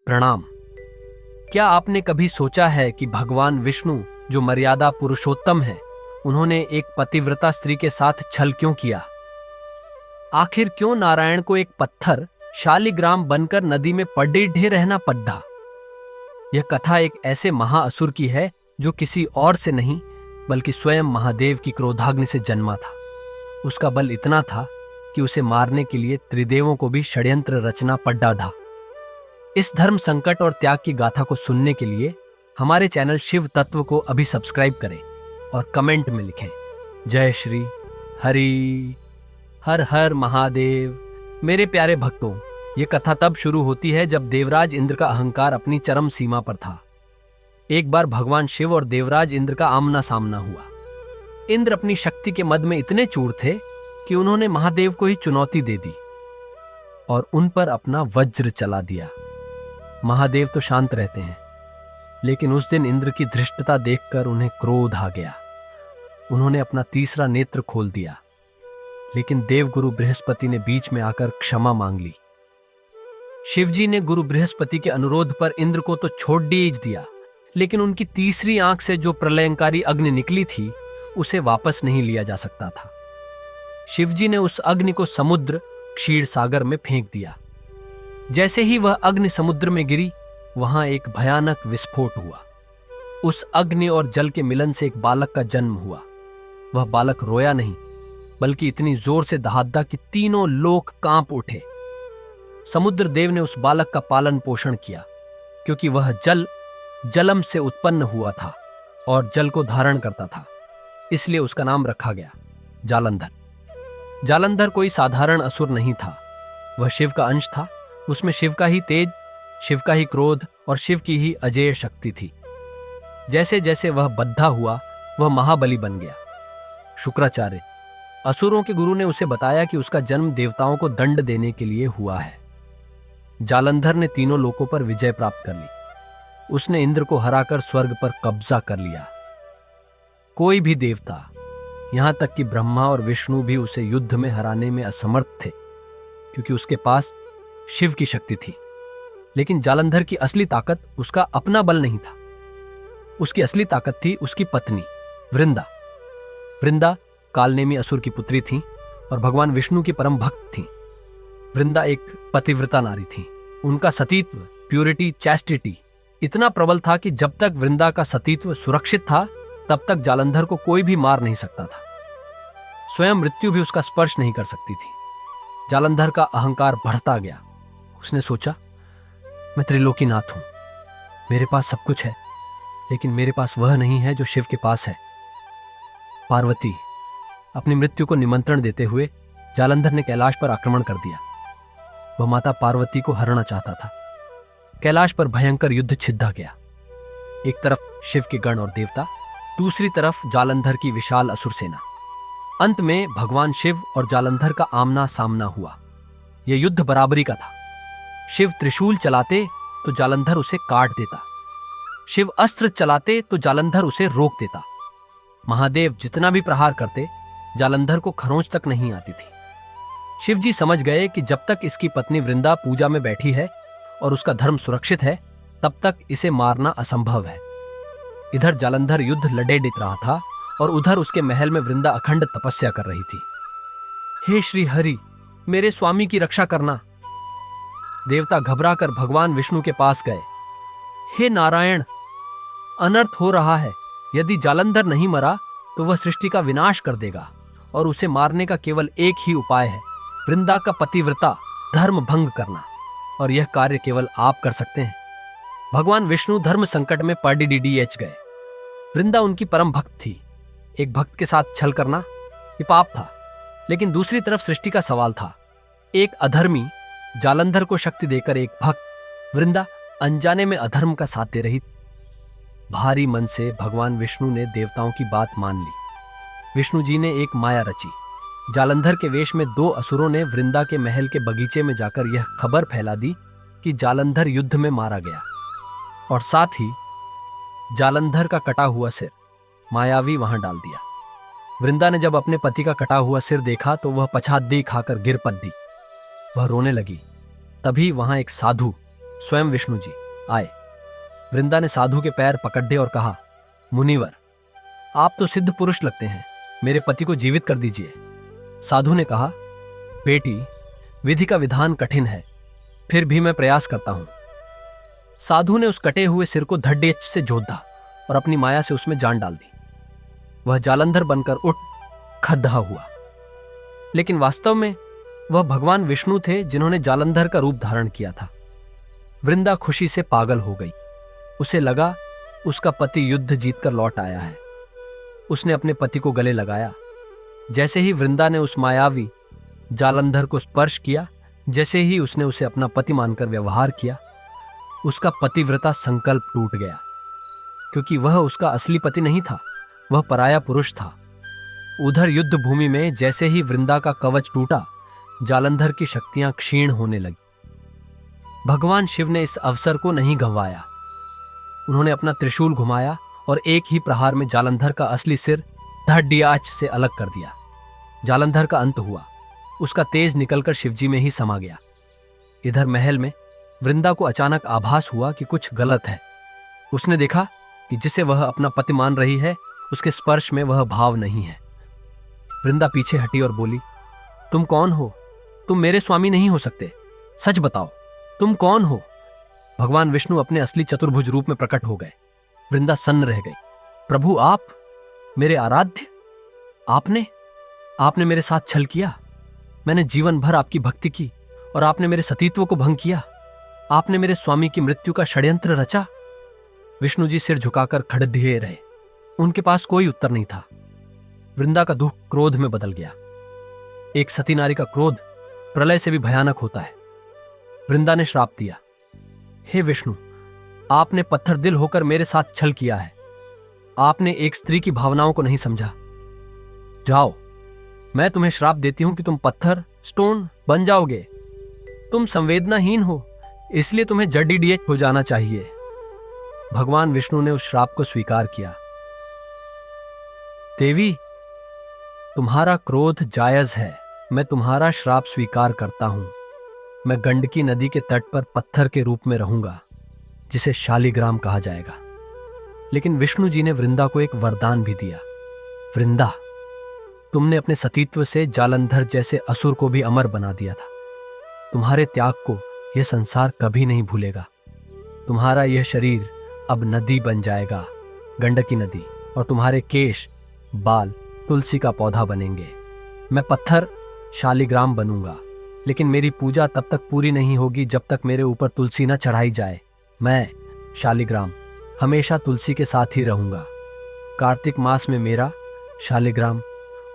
प्रणाम। क्या आपने कभी सोचा है कि भगवान विष्णु जो मर्यादा पुरुषोत्तम है, उन्होंने एक पतिव्रता स्त्री के साथ छल क्यों किया? आखिर क्यों नारायण को एक पत्थर शालिग्राम बनकर नदी में पड़े रहना पड़ा? यह कथा एक ऐसे महाअसुर की है जो किसी और से नहीं बल्कि स्वयं महादेव की क्रोधाग्नि से जन्मा था। उसका बल इतना था कि उसे मारने के लिए त्रिदेवों को भी षड्यंत्र रचना पड़ा था। इस धर्म संकट और त्याग की गाथा को सुनने के लिए हमारे चैनल शिव तत्व को अभी सब्सक्राइब करें और कमेंट में लिखें जय श्री हरि हर हर महादेव। मेरे प्यारे भक्तों, ये कथा तब शुरू होती है जब देवराज इंद्र का अहंकार अपनी चरम सीमा पर था। एक बार भगवान शिव और देवराज इंद्र का आमना सामना हुआ। इंद्र अपनी शक्ति के मद में इतने चूर थे कि उन्होंने महादेव को ही चुनौती दे दी और उन पर अपना वज्र चला दिया। महादेव तो शांत रहते हैं, लेकिन उस दिन इंद्र की धृष्टता देखकर उन्हें क्रोध आ गया। उन्होंने अपना तीसरा नेत्र खोल दिया, लेकिन देवगुरु बृहस्पति ने बीच में आकर क्षमा मांग ली। शिवजी ने गुरु बृहस्पति के अनुरोध पर इंद्र को तो छोड़ दिया, लेकिन उनकी तीसरी आंख से जो प्रलयंकारी अग्नि निकली थी उसे वापस नहीं लिया जा सकता था। शिवजी ने उस अग्नि को समुद्र क्षीर सागर में फेंक दिया। जैसे ही वह अग्नि समुद्र में गिरी, वहां एक भयानक विस्फोट हुआ। उस अग्नि और जल के मिलन से एक बालक का जन्म हुआ। वह बालक रोया नहीं, बल्कि इतनी जोर से दहाड़ा कि तीनों लोक कांप उठे। समुद्र देव ने उस बालक का पालन पोषण किया, क्योंकि वह जलम से उत्पन्न हुआ था और जल को धारण करता था, इसलिए उसका नाम रखा गया जालंधर। जालंधर कोई साधारण असुर नहीं था, वह शिव का अंश था। उसमें शिव का ही तेज, शिव का ही क्रोध और शिव की ही अजेय शक्ति थी। जैसे जैसे वह बद्धा हुआ, वह महाबली बन गया। शुक्राचार्य, असुरों के गुरु ने उसे बताया कि उसका जन्म देवताओं को दंड देने के लिए हुआ है। जालंधर ने तीनों लोकों पर विजय प्राप्त कर ली। उसने इंद्र को हराकर स्वर्ग पर कब्जा कर लिया। कोई भी देवता, यहां तक कि ब्रह्मा और विष्णु भी उसे युद्ध में हराने में असमर्थ थे, क्योंकि उसके पास शिव की शक्ति थी। लेकिन जालंधर की असली ताकत उसका अपना बल नहीं था। उसकी असली ताकत थी उसकी पत्नी वृंदा। वृंदा कालनेमी असुर की पुत्री थी और भगवान विष्णु की परम भक्त थी। वृंदा एक पतिव्रता नारी थी। उनका सतीत्व, प्यूरिटी, चैस्टिटी इतना प्रबल था कि जब तक वृंदा का सतीत्व सुरक्षित था, तब तक जालंधर को कोई भी मार नहीं सकता था। स्वयं मृत्यु भी उसका स्पर्श नहीं कर सकती थी। जालंधर का अहंकार बढ़ता गया। उसने सोचा, मैं त्रिलोकीनाथ हूं, मेरे पास सब कुछ है, लेकिन मेरे पास वह नहीं है जो शिव के पास है। पार्वती। अपनी मृत्यु को निमंत्रण देते हुए जालंधर ने कैलाश पर आक्रमण कर दिया। वह माता पार्वती को हराना चाहता था। कैलाश पर भयंकर युद्ध छिड़ा गया। एक तरफ शिव के गण और देवता, दूसरी तरफ जालंधर की विशाल असुर सेना। अंत में भगवान शिव और जालंधर का आमना सामना हुआ। यह युद्ध बराबरी का था। शिव त्रिशूल चलाते तो जालंधर उसे काट देता, शिव अस्त्र चलाते तो जालंधर उसे रोक देता। महादेव जितना भी प्रहार करते, जालंधर को खरोंच तक नहीं आती थी। शिवजी समझ गए कि जब तक इसकी पत्नी वृंदा पूजा में बैठी है और उसका धर्म सुरक्षित है, तब तक इसे मारना असंभव है। इधर जालंधर युद्ध लड़े रहा था और उधर उसके महल में वृंदा अखंड तपस्या कर रही थी। हे श्री हरि, मेरे स्वामी की रक्षा करना। देवता घबराकर भगवान विष्णु के पास गए। हे नारायण, अनर्थ हो रहा है। यदि जालंधर नहीं मरा तो वह सृष्टि का विनाश कर देगा और उसे मारने का केवल एक ही उपाय है, वृंदा का पतिव्रता धर्म भंग करना, और यह कार्य केवल आप कर सकते हैं। भगवान विष्णु धर्म संकट में पड़ीडीएच गए। वृंदा उनकी परम भक्त थी। एक भक्त के साथ छल करना ये पाप था, लेकिन दूसरी तरफ सृष्टि का सवाल था। एक अधर्मी जालंधर को शक्ति देकर एक भक्त, वृंदा अनजाने में अधर्म का साथ दे रही। भारी मन से भगवान विष्णु ने देवताओं की बात मान ली। विष्णु जी ने एक माया रची। जालंधर के वेश में दो असुरों ने वृंदा के महल के बगीचे में जाकर यह खबर फैला दी कि जालंधर युद्ध में मारा गया, और साथ ही जालंधर का कटा हुआ सिर मायावी वहां डाल दिया। वृंदा ने जब अपने पति का कटा हुआ सिर देखा तो वह पछाती खाकर गिर पड़ी। वह रोने लगी। तभी वहां एक साधु स्वयं विष्णु जी आए। वृंदा ने साधु के पैर पकड़ दिए और कहा, मुनिवर, आप तो सिद्ध पुरुष लगते हैं, मेरे पति को जीवित कर दीजिए। साधु ने कहा, बेटी, विधि का विधान कठिन है, फिर भी मैं प्रयास करता हूं। साधु ने उस कटे हुए सिर को धड्डेच से जोधा और अपनी माया से उसमें जान डाल दी। वह जालंधर बनकर उठ खद्धा हुआ, लेकिन वास्तव में वह भगवान विष्णु थे जिन्होंने जालंधर का रूप धारण किया था। वृंदा खुशी से पागल हो गई। उसे लगा उसका पति युद्ध जीतकर लौट आया है। उसने अपने पति को गले लगाया। जैसे ही वृंदा ने उस मायावी जालंधर को स्पर्श किया, जैसे ही उसने उसे अपना पति मानकर व्यवहार किया, उसका पतिव्रता संकल्प टूट गया, क्योंकि वह उसका असली पति नहीं था, वह पराया पुरुष था। उधर युद्ध भूमि में जैसे ही वृंदा का कवच टूटा, जालंधर की शक्तियां क्षीण होने लगी। भगवान शिव ने इस अवसर को नहीं गंवाया। उन्होंने अपना त्रिशूल घुमाया और एक ही प्रहार में जालंधर का असली सिर धड्डियाच से अलग कर दिया। जालंधर का अंत हुआ। उसका तेज निकलकर शिवजी में ही समा गया। इधर महल में वृंदा को अचानक आभास हुआ कि कुछ गलत है। उसने देखा कि जिसे वह अपना पति मान रही है, उसके स्पर्श में वह भाव नहीं है। वृंदा पीछे हटी और बोली, तुम कौन हो? तुम मेरे स्वामी नहीं हो सकते। सच बताओ, तुम कौन हो? भगवान विष्णु अपने असली चतुर्भुज रूप में प्रकट हो गए। वृंदा सन्न रह गई। प्रभु, आप मेरे आराध्य? आपने मेरे साथ छल किया। मैंने जीवन भर आपकी भक्ति की और आपने मेरे सतीत्व को भंग किया। आपने मेरे स्वामी की मृत्यु का षड्यंत्र रचा। विष्णु जी सिर झुकाकर खड़े रहे। उनके पास कोई उत्तर नहीं था। वृंदा का दुख क्रोध में बदल गया। एक सती नारी का क्रोध प्रलय से भी भयानक होता है। वृंदा ने श्राप दिया, हे विष्णु, आपने पत्थर दिल होकर मेरे साथ छल किया है। आपने एक स्त्री की भावनाओं को नहीं समझा। जाओ, मैं तुम्हें श्राप देती हूं कि तुम पत्थर, स्टोन बन जाओगे। तुम संवेदनाहीन हो, इसलिए तुम्हें जड्डीडीएच हो जाना चाहिए। भगवान विष्णु ने उस श्राप को स्वीकार किया। देवी, तुम्हारा क्रोध जायज है। मैं तुम्हारा श्राप स्वीकार करता हूं। मैं गंडकी नदी के तट पर पत्थर के रूप में रहूंगा, जिसे शालिग्राम कहा जाएगा। लेकिन विष्णु जी ने वृंदा को एक वरदान भी दिया। वृंदा, तुमने अपने सतीत्व से जालंधर जैसे असुर को भी अमर बना दिया था। तुम्हारे त्याग को यह संसार कभी नहीं भूलेगा। तुम्हारा यह शरीर अब नदी बन जाएगा, गंडकी नदी, और तुम्हारे केश, बाल तुलसी का पौधा बनेंगे। मैं पत्थर, शालिग्राम बनूंगा, लेकिन मेरी पूजा तब तक पूरी नहीं होगी जब तक मेरे ऊपर तुलसी न चढ़ाई जाए। मैं, शालिग्राम, हमेशा तुलसी के साथ ही रहूंगा। कार्तिक मास में मेरा, शालिग्राम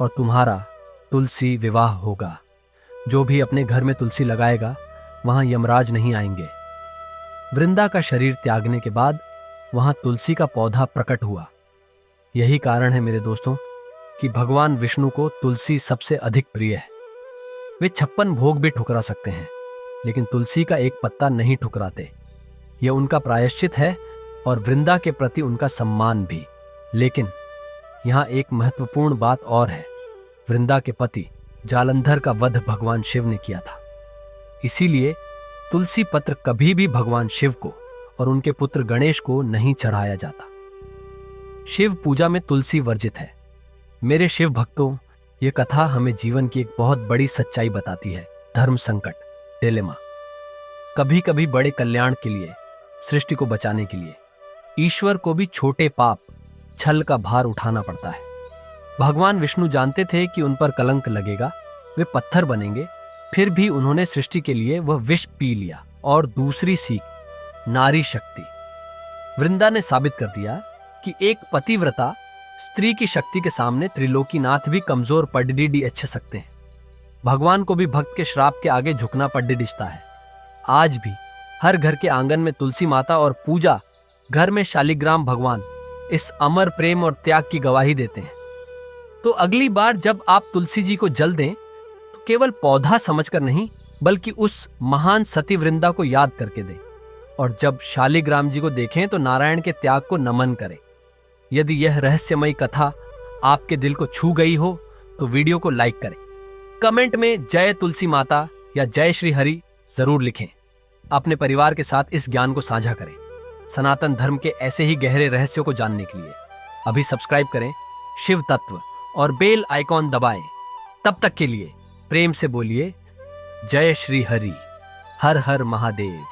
और तुम्हारा तुलसी विवाह होगा। जो भी अपने घर में तुलसी लगाएगा, वहां यमराज नहीं आएंगे। वृंदा का शरीर त्यागने के बाद वहां तुलसी का पौधा प्रकट हुआ। यही कारण है मेरे दोस्तों कि भगवान विष्णु को तुलसी सबसे अधिक प्रिय है। वे 56 भोग भी ठुकरा सकते हैं, लेकिन तुलसी का एक पत्ता नहीं ठुकराते। यह उनका प्रायश्चित है और वृंदा के प्रति उनका सम्मान भी। लेकिन यहां एक महत्वपूर्ण बात और है। वृंदा के पति जालंधर का वध भगवान शिव ने किया था। इसीलिए तुलसी पत्र कभी भी भगवान शिव को और उनके पुत्र गणेश को नहीं चढ़ाया जाता। शिव पूजा में तुलसी वर्जित है। मेरे शिव भक्तों, यह कथा हमें जीवन की एक बहुत बड़ी सच्चाई बताती है। धर्म संकट, डिलेमा। कभी कभी बड़े कल्याण के लिए, सृष्टि को बचाने के लिए ईश्वर को भी छोटे पाप, छल का भार उठाना पड़ता है। भगवान विष्णु जानते थे कि उन पर कलंक लगेगा, वे पत्थर बनेंगे, फिर भी उन्होंने सृष्टि के लिए वह विष पी लिया। और दूसरी सीख, नारी शक्ति। वृंदा ने साबित कर दिया कि एक पतिव्रता स्त्री की शक्ति के सामने त्रिलोकीनाथ भी कमजोर पड्डी अच्छे सकते हैं। भगवान को भी भक्त के श्राप के आगे झुकना पड्डिजता है। आज भी हर घर के आंगन में तुलसी माता और पूजा, घर में शालिग्राम भगवान इस अमर प्रेम और त्याग की गवाही देते हैं। तो अगली बार जब आप तुलसी जी को जल दें, तो केवल पौधा समझकर नहीं, बल्कि उस महान सती वृंदा को याद करके दें। और जब शालिग्राम जी को देखें तो नारायण के त्याग को नमन करें। यदि यह रहस्यमयी कथा आपके दिल को छू गई हो तो वीडियो को लाइक करें। कमेंट में जय तुलसी माता या जय श्री हरि जरूर लिखें। अपने परिवार के साथ इस ज्ञान को साझा करें। सनातन धर्म के ऐसे ही गहरे रहस्यों को जानने के लिए अभी सब्सक्राइब करें शिव तत्व और बेल आइकॉन दबाएं। तब तक के लिए प्रेम से बोलिए जय श्री हरि, हर हर महादेव।